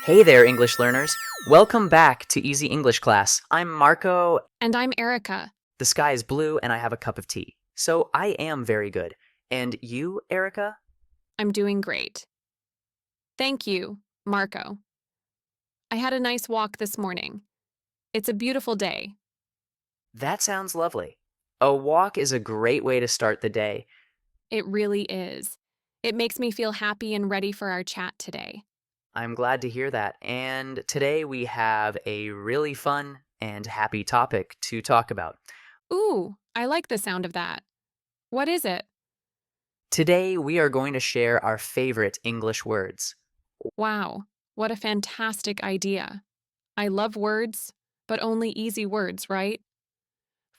Hey there, English learners. Welcome back to Easy English Class. I'm Marco. And I'm Erika. The sky is blue and I have a cup of tea. So I am very good. And you, Erika? I'm doing great. Thank you, Marco. I had a nice walk this morning. It's a beautiful day. That sounds lovely. A walk is a great way to start the day. It really is. It makes me feel happy and ready for our chat today. I'm glad to hear that. And today we have a really fun and happy topic to talk about. Ooh, I like the sound of that. What is it? Today we are going to share our favorite English words. Wow, what a fantastic idea. I love words, but only easy words, right?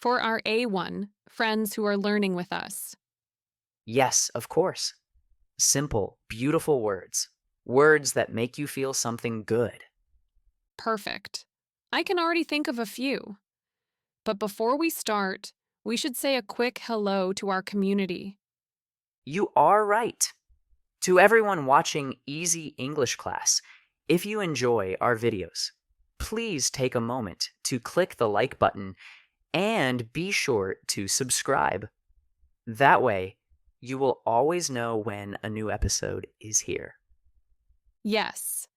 For our A1, friends who are learning with us. Yes, of course. Simple, beautiful words. Words that make you feel something good. Perfect. I can already think of a few. But before we start, we should say a quick hello to our community. You are right. To everyone watching Easy English Class, if you enjoy our videos, please take a moment to click the like button and be sure to subscribe. That way, you will always know when a new episode is here. Yes.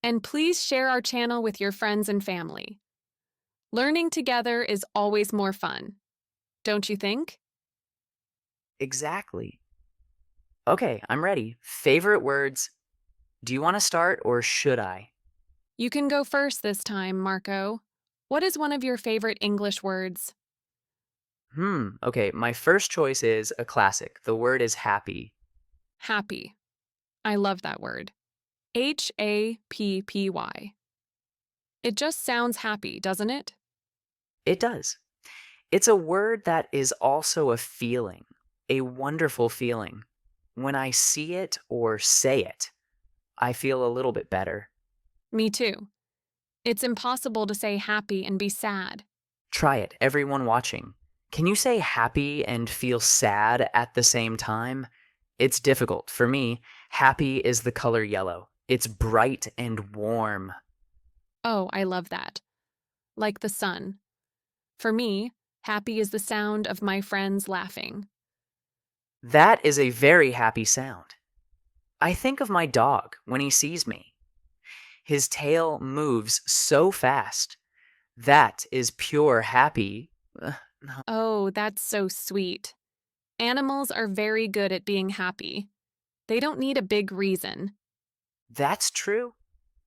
And please share our channel with your friends and family. Learning together is always more fun, don't you think? Exactly. Okay, I'm ready. Favorite words. Do you want to start or should I? You can go first this time, Marco. What is one of your favorite English words? Okay, my first choice is a classic. The word is happy. Happy. I love that word. Happy. It just sounds happy, doesn't it? It does. It's a word that is also a feeling, a wonderful feeling. When I see it or say it, I feel a little bit better. Me too. It's impossible to say happy and be sad. Try it, everyone watching. Can you say happy and feel sad at the same time? It's difficult. For me, happy is the color yellow. It's bright and warm. Oh, I love that. Like the sun. For me, happy is the sound of my friends laughing. That is a very happy sound. I think of my dog when he sees me. His tail moves so fast. That is pure happy. No. Oh, that's so sweet. Animals are very good at being happy. They don't need a big reason. That's true.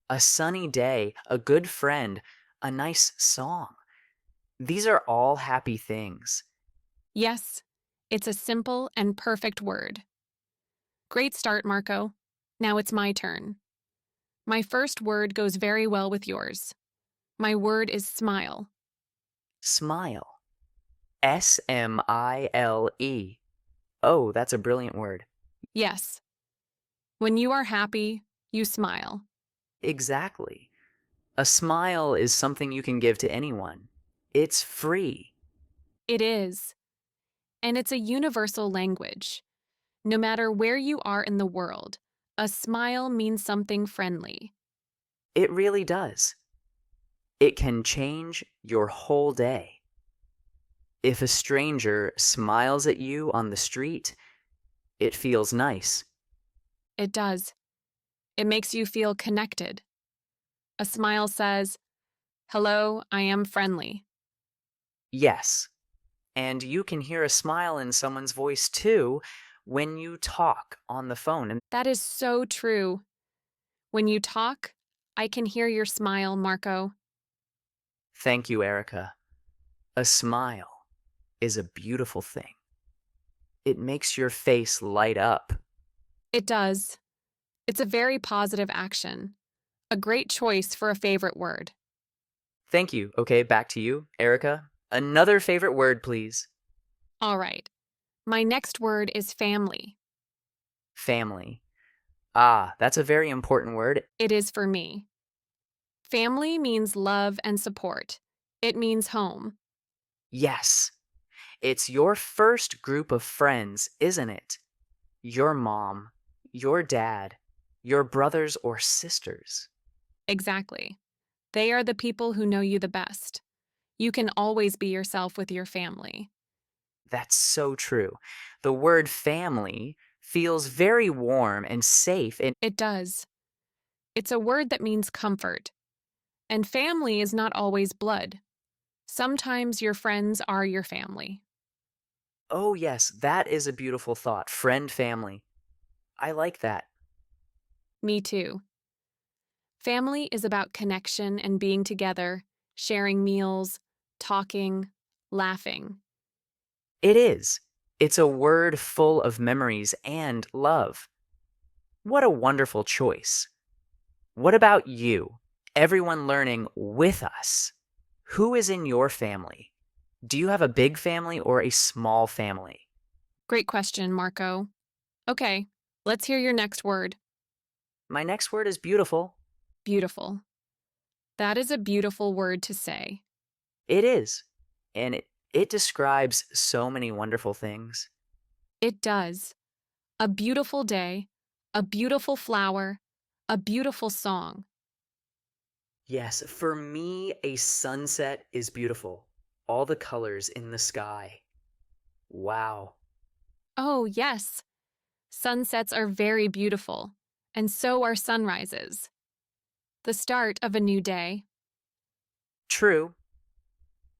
A sunny day, a good friend, a nice song. These are all happy things. Yes, it's a simple and perfect word. Great start, Marco. Now it's my turn. My first word goes very well with yours. My word is smile. Smile. Smile. Oh, that's a brilliant word. Yes, when you are happy, you smile. Exactly. A smile is something you can give to anyone. It's free. It is. And it's a universal language. No matter where you are in the world, a smile means something friendly. It really does. It can change your whole day. If a stranger smiles at you on the street, it feels nice. It does. It makes you feel connected. A smile says, "Hello, I am friendly." Yes. And you can hear a smile in someone's voice too when you talk on the phone. And That is so true. When you talk, I can hear your smile, Marco. thank you, Erica. A smile is a beautiful thing. It makes your face light up. It does. It's a very positive action. A great choice for a favorite word. Thank you. Okay, back to you, Erica. Another favorite word, please. All right. My next word is family. Family. Ah, that's a very important word. It is for me. Family means love and support. It means home. Yes. It's your first group of friends, isn't it? Your mom, your dad, your brothers or sisters. Exactly. They are the people who know you the best. You can always be yourself with your family. That's so true. The word family feels very warm and safe, and It does. It's a word that means comfort. And family is not always blood. Sometimes your friends are your family. oh, yes, that is a beautiful thought. Friend family. I like that. Me too. Family is about connection and being together, sharing meals, talking, laughing. It is. It's a word full of memories and love. What a wonderful choice. What about you? Everyone learning with us. Who is in your family? Do you have a big family or a small family? Great question, Marco. Okay, let's hear your next word. My next word is beautiful. Beautiful. That is a beautiful word to say. It is. And it describes so many wonderful things. It does. A beautiful day, a beautiful flower, a beautiful song. Yes, for me, a sunset is beautiful. All the colors in the sky. Wow. Oh, yes. Sunsets are very beautiful, and so are sunrises. The start of a new day. True.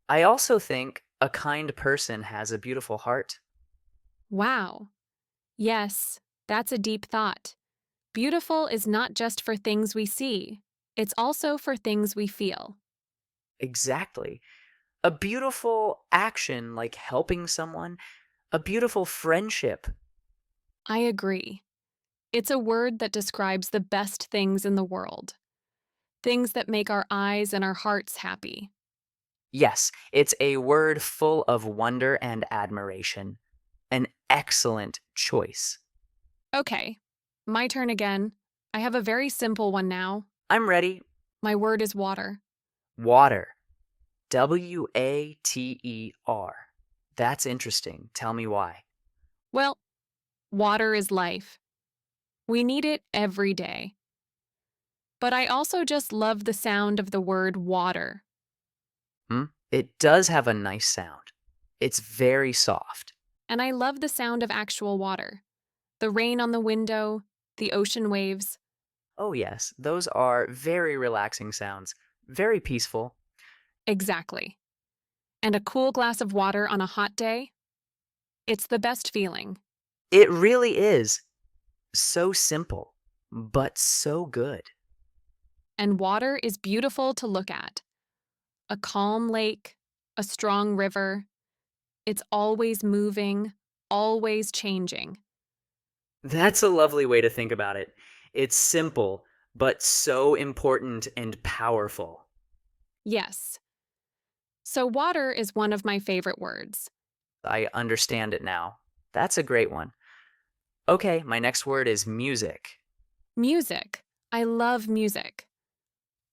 I also think a kind person has a beautiful heart. Wow. Yes, that's a deep thought. Beautiful is not just for things we see, it's also for things we feel. Exactly. A beautiful action like helping someone, a beautiful friendship. I agree. It's a word that describes the best things in the world, things that make our eyes and our hearts happy. Yes, it's a word full of wonder and admiration. An excellent choice. Okay, my turn again. I have a very simple one now. I'm ready. My word is water. Water. Water. That's interesting. Tell me why. Well, water is life. We need it every day. But I also just love the sound of the word water. Hmm? It does have a nice sound. It's very soft. And I love the sound of actual water. The rain on the window, the ocean waves. Oh, yes, those are very relaxing sounds. Very peaceful. Exactly. And a cool glass of water on a hot day? It's the best feeling. It really is. So simple, but so good. And water is beautiful to look at. A calm lake, a strong river. It's always moving, always changing. That's a lovely way to think about it. It's simple, but so important and powerful. Yes. So, water is one of my favorite words. I understand it now. That's a great one. Okay, my next word is music. Music. I love music.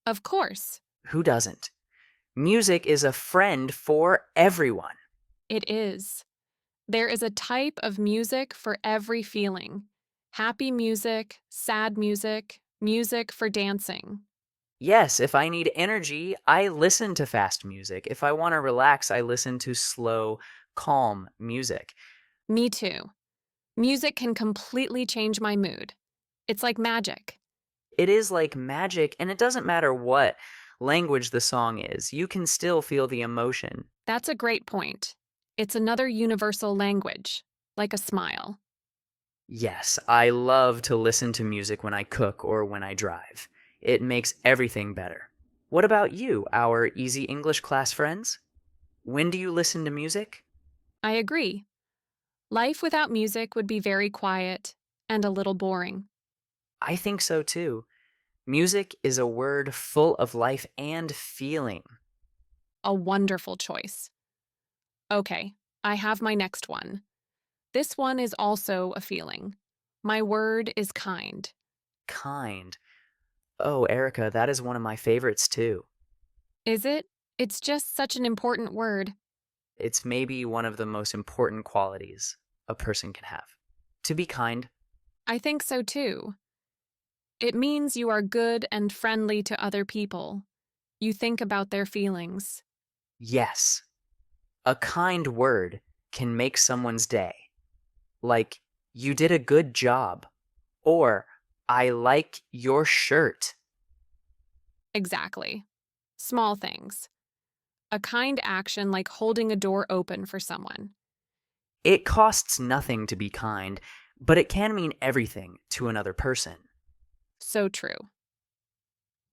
Of course, Who doesn't? Music is a friend for everyone. it is. There is a type of music for every feeling. Happy music, sad music, music for dancing. Yes, if I need energy, I listen to fast music. If I want to relax, I listen to slow, calm music. Me too. Music can completely change my mood. It's like magic. It is like magic, and it doesn't matter what language the song is, you can still feel the emotion. That's a great point. It's another universal language, like a smile. Yes, I love to listen to music when I cook or when I drive. It makes everything better. What about you, our Easy English class friends? When do you listen to music? I agree. Life without music would be very quiet and a little boring. I think so too. Music is a word full of life and feeling. A wonderful choice. Okay, I have my next one. This one is also a feeling. My word is kind. Kind. Oh, Erica, that is one of my favorites too. Is it? It's just such an important word. It's maybe one of the most important qualities a person can have. To be kind. I think so too. It means you are good and friendly to other people. You think about their feelings. Yes, a kind word can make someone's day. Like, you did a good job, or I like your shirt. Exactly. Small things. A kind action like holding a door open for someone. It costs nothing to be kind, but it can mean everything to another person. So true.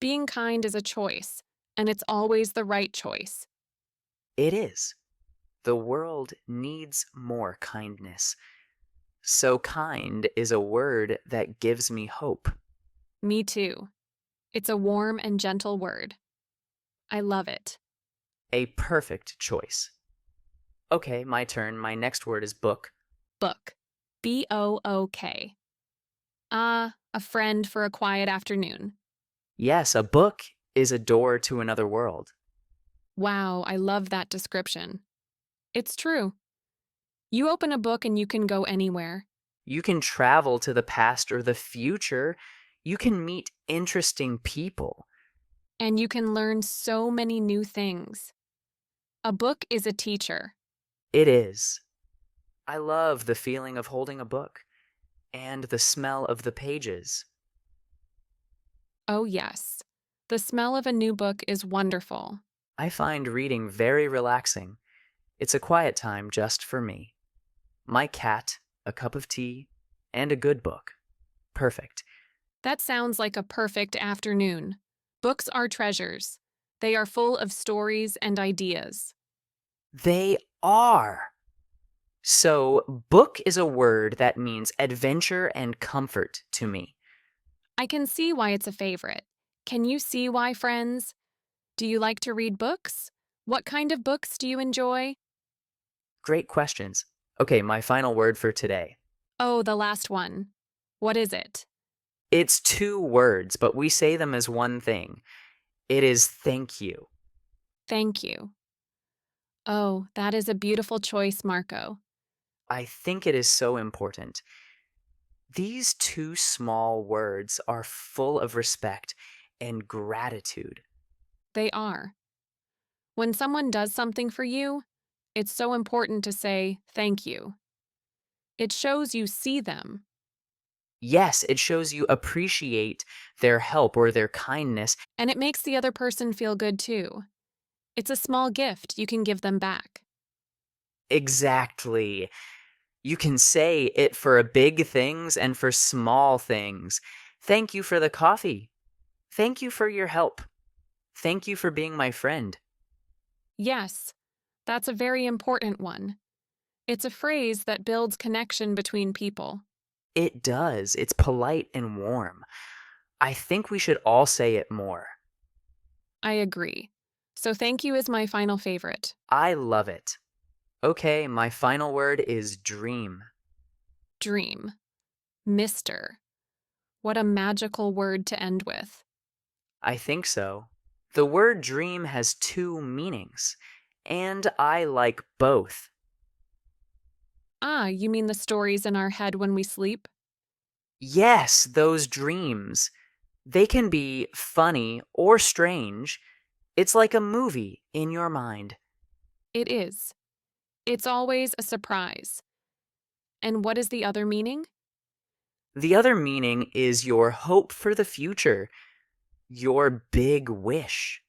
Being kind is a choice, and it's always the right choice. It is. The world needs more kindness. So kind is a word that gives me hope. Me too. It's a warm and gentle word. I love it. A perfect choice. Okay, my turn. My next word is book. Book. Book. A friend for a quiet afternoon. Yes, a book is a door to another world. Wow, I love that description. It's true. You open a book and you can go anywhere. You can travel to the past or the future. You can meet interesting people. And you can learn so many new things. A book is a teacher. It is. I love the feeling of holding a book and the smell of the pages. Oh, yes. The smell of a new book is wonderful. I find reading very relaxing. It's a quiet time just for me. My cat, a cup of tea, and a good book. Perfect. That sounds like a perfect afternoon. Books are treasures. They are full of stories and ideas. They are. So, book is a word that means adventure and comfort to me. I can see why it's a favorite. Can you see why, friends? Do you like to read books? What kind of books do you enjoy? Great questions. Okay, my final word for today. Oh, the last one. What is it? It's two words, but we say them as one thing. It is thank you. Thank you. Oh, that is a beautiful choice, Marco. I think it is so important. These two small words are full of respect and gratitude. They are. When someone does something for you, it's so important to say thank you. It shows you see them. Yes, it shows you appreciate their help or their kindness. And it makes the other person feel good too. It's a small gift you can give them back. Exactly. You can say it for big things and for small things. Thank you for the coffee. Thank you for your help. Thank you for being my friend. Yes, that's a very important one. It's a phrase that builds connection between people. It does. It's polite and warm. I think we should all say it more. I agree. So thank you is my final favorite. I love it. Okay, my final word is dream. Dream. Mister. What a magical word to end with. I think so. The word dream has two meanings, and I like both. Ah, you mean the stories in our head when we sleep? Yes, those dreams. They can be funny or strange. It's like a movie in your mind. It is. It's always a surprise. And what is the other meaning? The other meaning is your hope for the future, your big wish.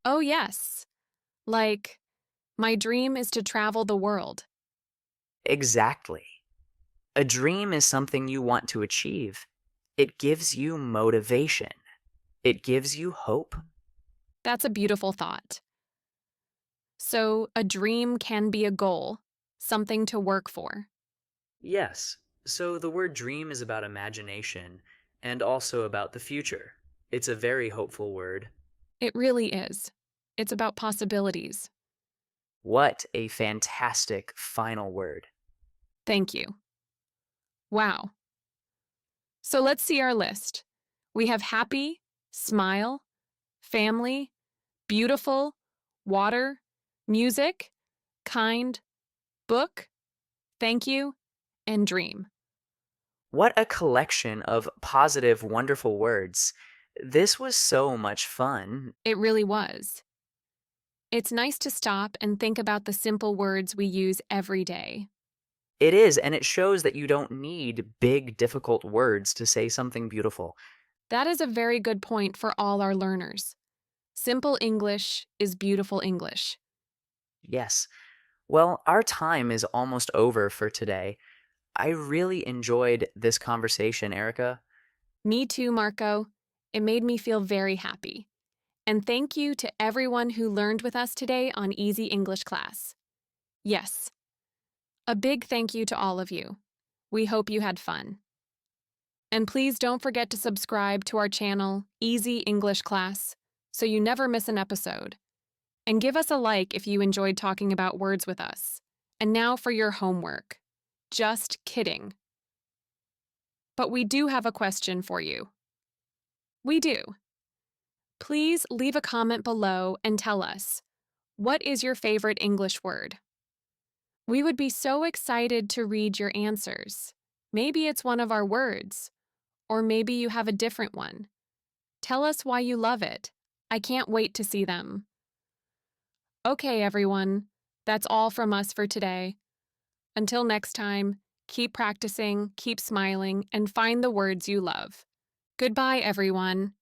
Oh, yes. Like, my dream is to travel the world. Exactly. A dream is something you want to achieve. It gives you motivation. It gives you hope. That's a beautiful thought. So, a dream can be a goal, something to work for. Yes, so the word dream is about imagination and also about the future. It's a very hopeful word. It really is. It's about possibilities. What a fantastic final word. Thank you. Wow. So let's see our list. We have happy, smile, family, beautiful, water, music, kind, book, thank you, and dream. What a collection of positive, wonderful words. This was so much fun. It really was. It's nice to stop and think about the simple words we use every day. It is, and it shows that you don't need big, difficult words to say something beautiful. That is a very good point for all our learners. Simple English is beautiful English. Yes. Well, our time is almost over for today. I really enjoyed this conversation, Erica. Me too, Marco. It made me feel very happy. And thank you to everyone who learned with us today on Easy English Class. Yes, a big thank you to all of you. We hope you had fun. And please don't forget to subscribe to our channel, Easy English Class, so you never miss an episode. And give us a like if you enjoyed talking about words with us. And now for your homework. Just kidding. But we do have a question for you. We do. Please leave a comment below and tell us, what is your favorite English word? We would be so excited to read your answers. Maybe it's one of our words, or maybe you have a different one. Tell us why you love it. I can't wait to see them. Okay, everyone, that's all from us for today. Until next time, keep practicing, keep smiling, and find the words you love. Goodbye, everyone.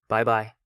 Bye bye.